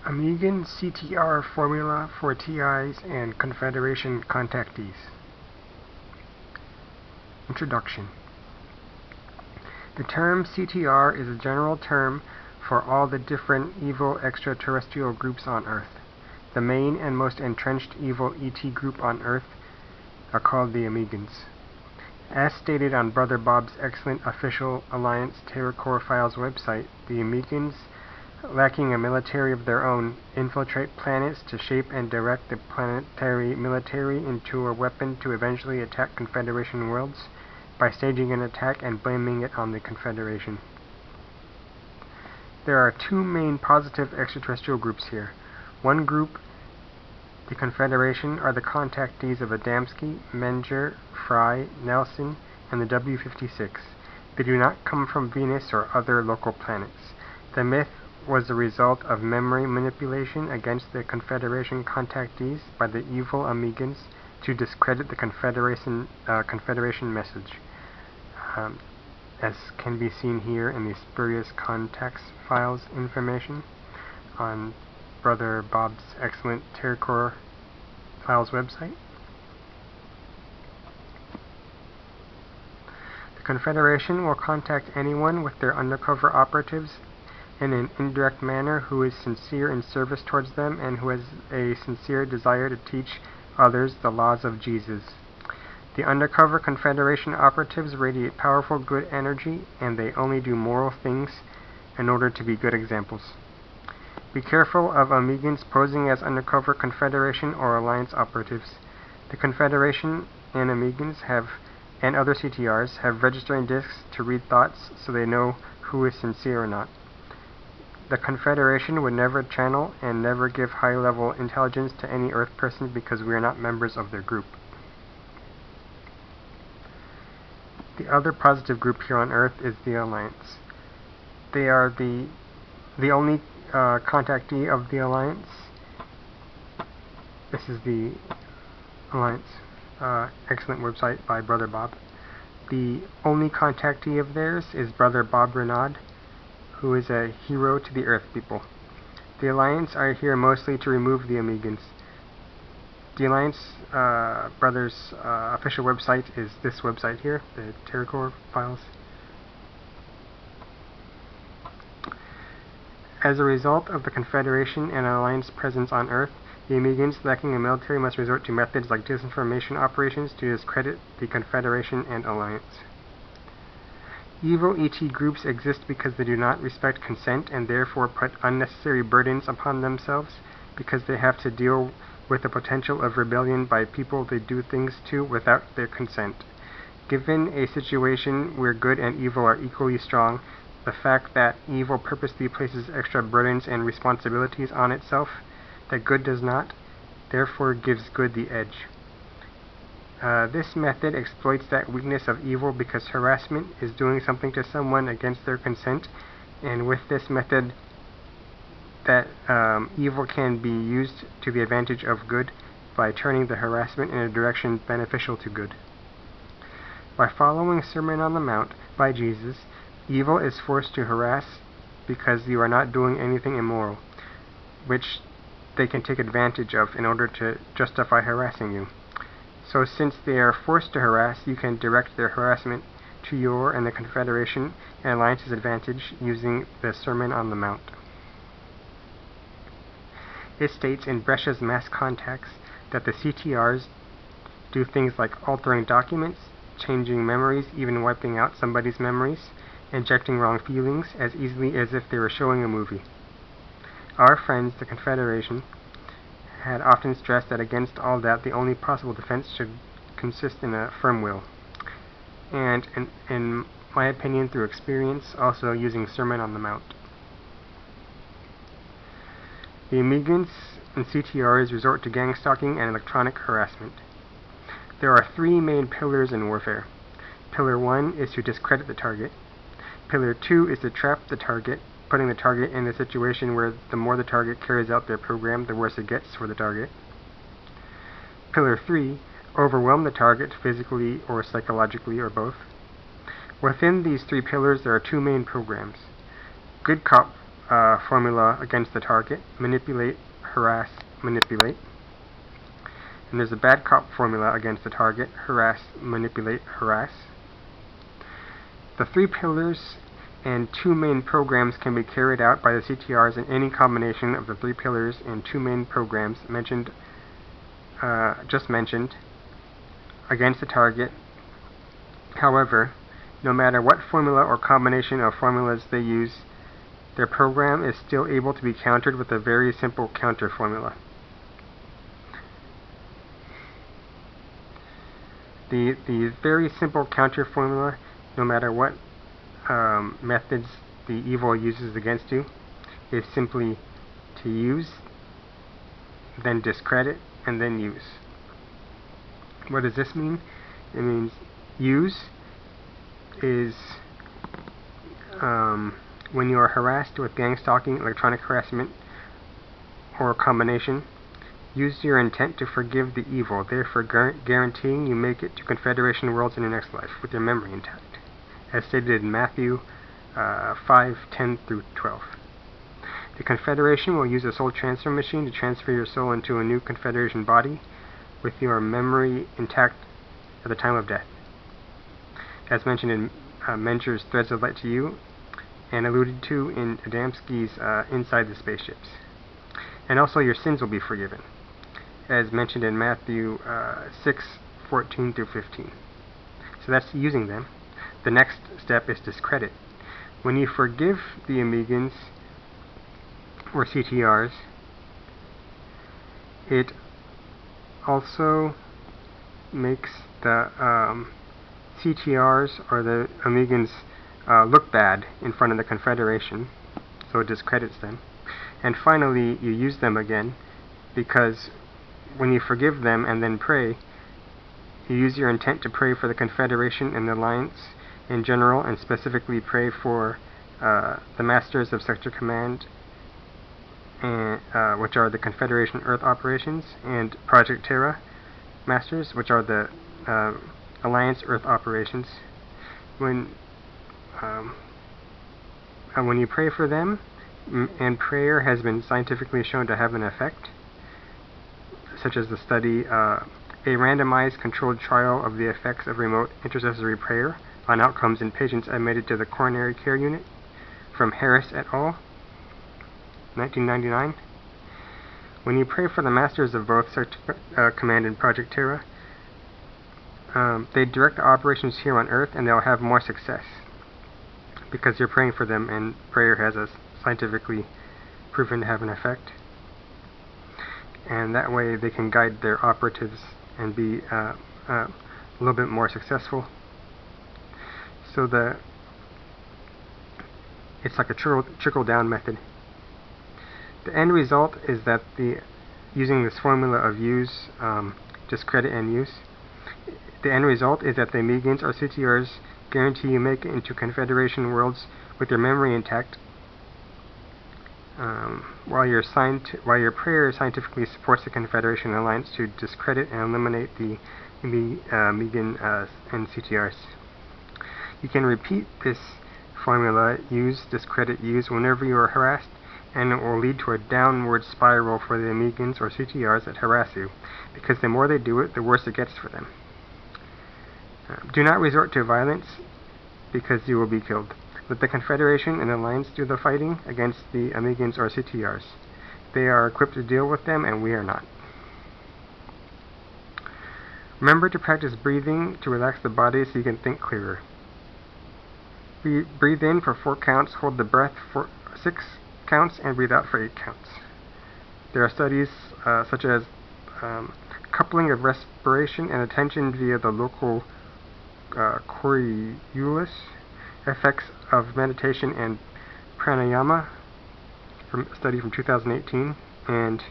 Omegan CTR formula for TIs and Confederation contactees. Introduction. The term CTR is a general term for all the different evil extraterrestrial groups on Earth. The main and most entrenched evil ET group on Earth are called the Omegans. As stated on Brother Bob's excellent official Alliance Terror Core Files website, the Omegans, lacking a military of their own, infiltrate planets to shape and direct the planetary military into a weapon to eventually attack Confederation worlds by staging an attack and blaming it on the Confederation. There are two main positive extraterrestrial groups here. One group, the Confederation, are the contactees of Adamski, Menger, Fry, Nelson, and the W-56. They do not come from Venus or other local planets. The myth was the result of memory manipulation against the Confederation contactees by the evil Omegans to discredit the Confederation message, as can be seen here in the spurious contacts files information on Brother Bob's excellent Terror Core Files website. The Confederation will contact anyone with their undercover operatives in an indirect manner who is sincere in service towards them and who has a sincere desire to teach others the laws of Jesus. The undercover Confederation operatives radiate powerful good energy, and they only do moral things in order to be good examples. Be careful of Omegans posing as undercover Confederation or Alliance operatives. The Confederation and Omegans and other CTRs have registering discs to read thoughts so they know who is sincere or not. The Confederation would never channel and never give high-level intelligence to any Earth person because we are not members of their group. The other positive group here on Earth is the Alliance. They are the only contactee of the Alliance. This is the Alliance excellent website by Brother Bob. The only contactee of theirs is Brother Bob Renaud, who is a hero to the Earth people. The Alliance are here mostly to remove the Omegans. The Alliance Brothers' official website is this website here, the Terror Core Files. As a result of the Confederation and Alliance presence on Earth, the Omegans lacking a military must resort to methods like disinformation operations to discredit the Confederation and Alliance. Evil ET groups exist because they do not respect consent and therefore put unnecessary burdens upon themselves because they have to deal with the potential of rebellion by people they do things to without their consent. Given a situation where good and evil are equally strong, the fact that evil purposely places extra burdens and responsibilities on itself that good does not, therefore gives good the edge. This method exploits that weakness of evil because harassment is doing something to someone against their consent, and with this method that evil can be used to the advantage of good by turning the harassment in a direction beneficial to good. By following Sermon on the Mount by Jesus, evil is forced to harass because you are not doing anything immoral, which they can take advantage of in order to justify harassing you. So since they are forced to harass, you can direct their harassment to your and the Confederation and Alliance's advantage using the Sermon on the Mount. It states in Brescia's mass contacts that the CTRs do things like altering documents, changing memories, even wiping out somebody's memories, injecting wrong feelings as easily as if they were showing a movie. Our friends, the Confederation, had often stressed that against all that, the only possible defense should consist in a firm will. And, in my opinion, through experience, also using Sermon on the Mount. The Omegans and CTRs resort to gang stalking and electronic harassment. There are three main pillars in warfare. Pillar 1 is to discredit the target. Pillar 2 is to trap the target, putting the target in a situation where the more the target carries out their program, the worse it gets for the target. Pillar 3, overwhelm the target physically or psychologically or both. Within these three pillars there are two main programs. Good cop formula against the target: manipulate, harass, manipulate. And there's a bad cop formula against the target: harass, manipulate, harass. The 3 pillars and 2 main programs can be carried out by the CTRs in any combination of the 3 pillars and 2 main programs just mentioned against the target. However, no matter what formula or combination of formulas they use, their program is still able to be countered with a very simple counter formula. The very simple counter formula, no matter what methods the evil uses against you, is simply to use, then discredit, and then use. What does this mean? It means use is when you are harassed with gang stalking, electronic harassment, or a combination. Use your intent to forgive the evil, therefore guaranteeing you make it to Confederation worlds in your next life with your memory intact, as stated in Matthew 5:10-12. The Confederation will use a soul transfer machine to transfer your soul into a new Confederation body with your memory intact at the time of death, as mentioned in Menger's Threads of Light to You and alluded to in Adamski's Inside the Spaceships. And also your sins will be forgiven, as mentioned in Matthew 6:14-15. So that's using them. The next step is discredit. When you forgive the Omegans or CTRs, it also makes the CTRs or the Omegans look bad in front of the Confederation, so it discredits them. And finally, you use them again, because when you forgive them and then pray, you use your intent to pray for the Confederation and the Alliance in general, and specifically pray for the Masters of Sector Command, and, which are the Confederation Earth Operations, and Project Terra Masters, which are the Alliance Earth Operations. When you pray for them, and prayer has been scientifically shown to have an effect, such as the study, a randomized controlled trial of the effects of remote intercessory prayer on outcomes in patients admitted to the coronary care unit from Harris et al., 1999. When you pray for the masters of both Sector Command and Project Terra, they direct the operations here on Earth, and they'll have more success because you're praying for them, and prayer has a scientifically proven to have an effect. And that way they can guide their operatives and be a little bit more successful. So it's like a trickle-down method. The end result is that using this formula of use, discredit, and use, the end result is that the Omegans or CTRs guarantee you make it into Confederation worlds with your memory intact, while your prayer scientifically supports the Confederation Alliance to discredit and eliminate the Omegan and CTRs. You can repeat this formula, use, discredit, use, whenever you are harassed, and it will lead to a downward spiral for the Omegans or CTRs that harass you, because the more they do it, the worse it gets for them. Do not resort to violence, because you will be killed. Let the Confederation and Alliance do the fighting against the Omegans or CTRs. They are equipped to deal with them, and we are not. Remember to practice breathing to relax the body so you can think clearer. Breathe in for 4 counts, hold the breath for 6 counts, and breathe out for 8 counts. There are studies such as coupling of respiration and attention via the local Coriolis, effects of meditation and pranayama, from a study from 2018, and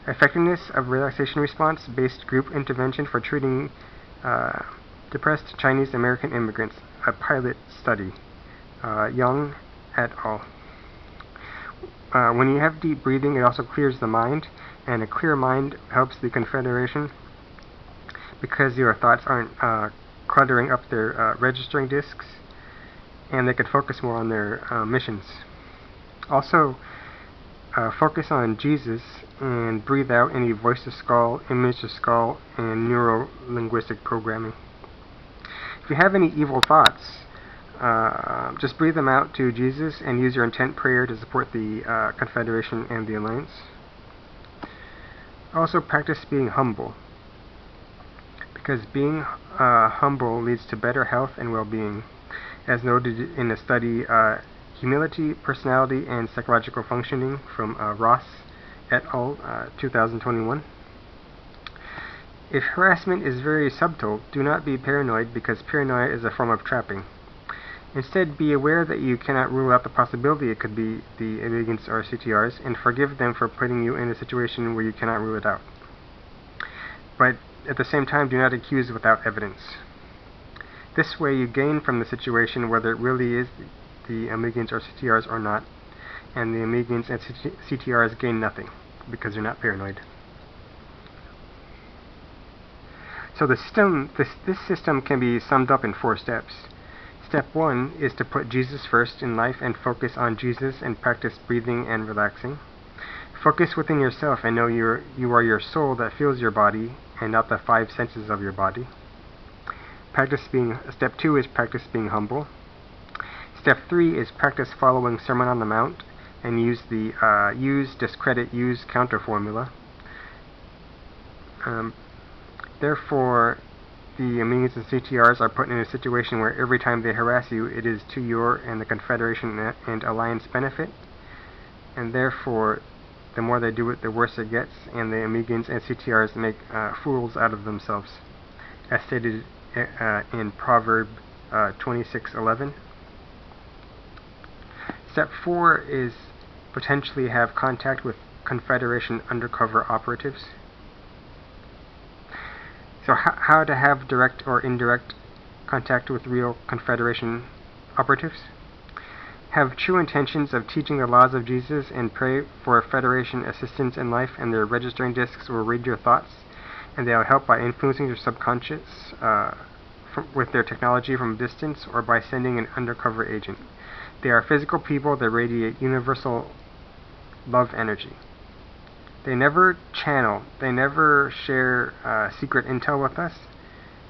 effectiveness of relaxation response-based group intervention for treating depressed Chinese American immigrants, a pilot study, Young et al. When you have deep breathing, it also clears the mind, and a clear mind helps the Confederation because your thoughts aren't cluttering up their registering disks, and they could focus more on their missions. Also, focus on Jesus and breathe out any voice to skull, image to skull, and neuro-linguistic programming. If you have any evil thoughts, just breathe them out to Jesus and use your intent prayer to support the Confederation and the Alliance. Also, practice being humble, because being humble leads to better health and well-being, as noted in a study, Humility, Personality, and Psychological Functioning from Ross et al., 2021. If harassment is very subtle, do not be paranoid, because paranoia is a form of trapping. Instead, be aware that you cannot rule out the possibility it could be the Omegans or CTRs, and forgive them for putting you in a situation where you cannot rule it out. But at the same time, do not accuse without evidence. This way you gain from the situation whether it really is the Omegans or CTRs or not, and the Omegans and CTRs gain nothing, because you're not paranoid. So this system can be summed up in 4 steps. Step 1 is to put Jesus first in life and focus on Jesus and practice breathing and relaxing. Focus within yourself and know you are your soul that feels your body and not the 5 senses of your body. Step 2 is practice being humble. Step 3 is practice following Sermon on the Mount and use the use, discredit, use counter formula. Therefore, the Omegans and CTRs are put in a situation where every time they harass you, it is to your and the Confederation and Alliance benefit, and therefore, the more they do it, the worse it gets, and the Omegans and CTRs make fools out of themselves, as stated in Proverb 26:11. Step 4 is potentially have contact with Confederation undercover operatives. So how to have direct or indirect contact with real Confederation operatives? Have true intentions of teaching the laws of Jesus and pray for Federation assistance in life, and their registering discs will read your thoughts, and they'll help by influencing your subconscious with their technology from a distance or by sending an undercover agent. They are physical people that radiate universal love energy. They never channel, they never share secret intel with us,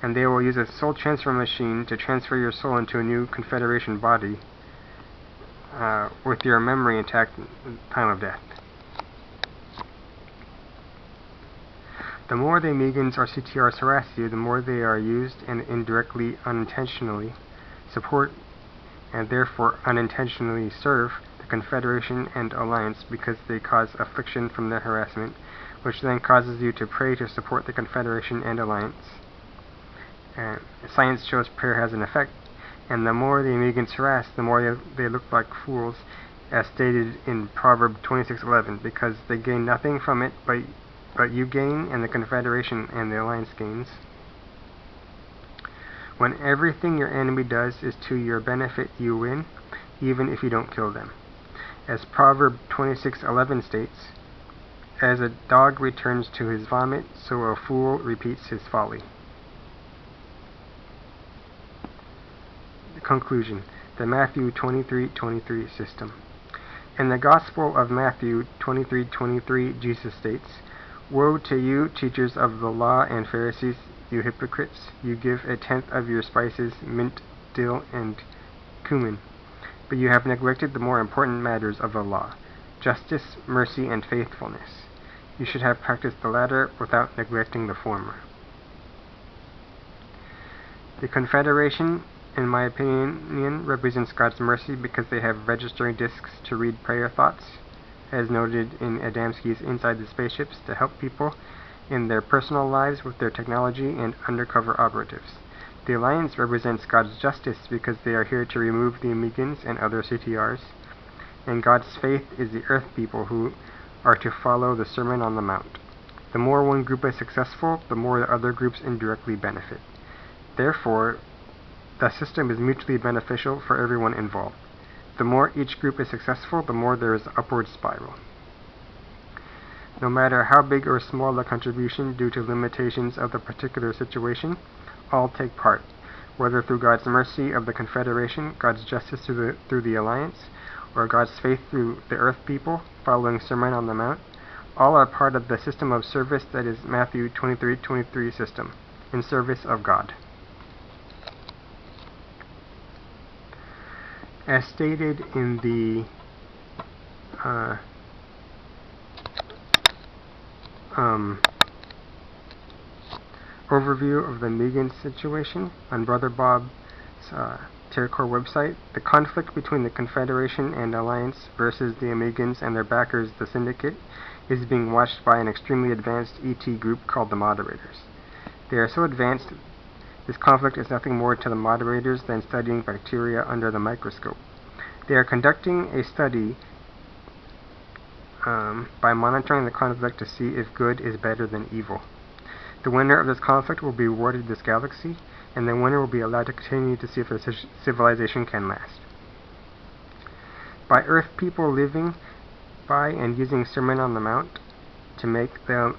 and they will use a soul transfer machine to transfer your soul into a new Confederation body with your memory intact at the time of death. The more the Omegans or CTRs harass you, the more they are used and indirectly, unintentionally support and therefore unintentionally serve the Confederation and Alliance, because they cause affliction from their harassment, which then causes you to pray to support the Confederation and Alliance. And science shows prayer has an effect, and the more the Omegans harass, the more they look like fools, as stated in Proverb 26:11, because they gain nothing from it, but you gain, and the Confederation and the Alliance gains. When everything your enemy does is to your benefit, you win, even if you don't kill them. As Proverb 26:11 states, as a dog returns to his vomit, so a fool repeats his folly. The conclusion, the Matthew 23:23 system. In the Gospel of Matthew 23:23, Jesus states, "Woe to you, teachers of the law and Pharisees, you hypocrites! You give 1/10 of your spices, mint, dill, and cumin, but you have neglected the more important matters of the law, justice, mercy, and faithfulness. You should have practiced the latter without neglecting the former." The Confederation, in my opinion, represents God's mercy because they have registering discs to read prayer thoughts, as noted in Adamski's Inside the Spaceships, to help people in their personal lives with their technology and undercover operatives. The Alliance represents God's justice because they are here to remove the Omegans and other CTRs, and God's faith is the Earth people who are to follow the Sermon on the Mount. The more one group is successful, the more the other groups indirectly benefit. Therefore, the system is mutually beneficial for everyone involved. The more each group is successful, the more there is an upward spiral. No matter how big or small the contribution due to limitations of the particular situation, all take part, whether through God's mercy of the Confederation, God's justice through the Alliance, or God's faith through the earth people, following Sermon on the Mount, all are part of the system of service that is Matthew 23:23 system, in service of God. As stated in the overview of the Omegan situation on Brother Bob's Terrorcore website, the conflict between the Confederation and Alliance versus the Omegans and their backers, the Syndicate, is being watched by an extremely advanced ET group called the Moderators. They are so advanced, this conflict is nothing more to the Moderators than studying bacteria under the microscope. They are conducting a study by monitoring the conflict to see if good is better than evil. The winner of this conflict will be awarded this galaxy, and the winner will be allowed to continue to see if the civilization can last. By Earth people living by and using Sermon on the Mount to make the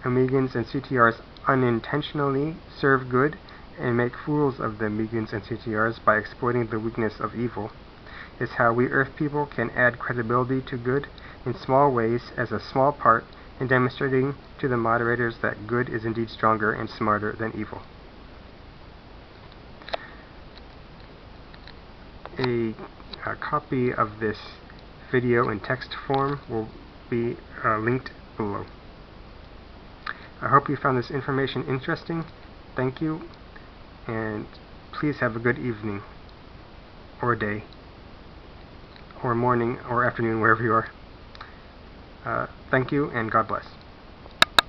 Omegans and CTRs unintentionally serve good and make fools of the Omegans and CTRs by exploiting the weakness of evil, is how we Earth people can add credibility to good in small ways as a small part in demonstrating to the Moderators that good is indeed stronger and smarter than evil. A copy of this video in text form will be linked below. I hope you found this information interesting. Thank you, and please have a good evening, or day, or morning, or afternoon, wherever you are. Thank you, and God bless.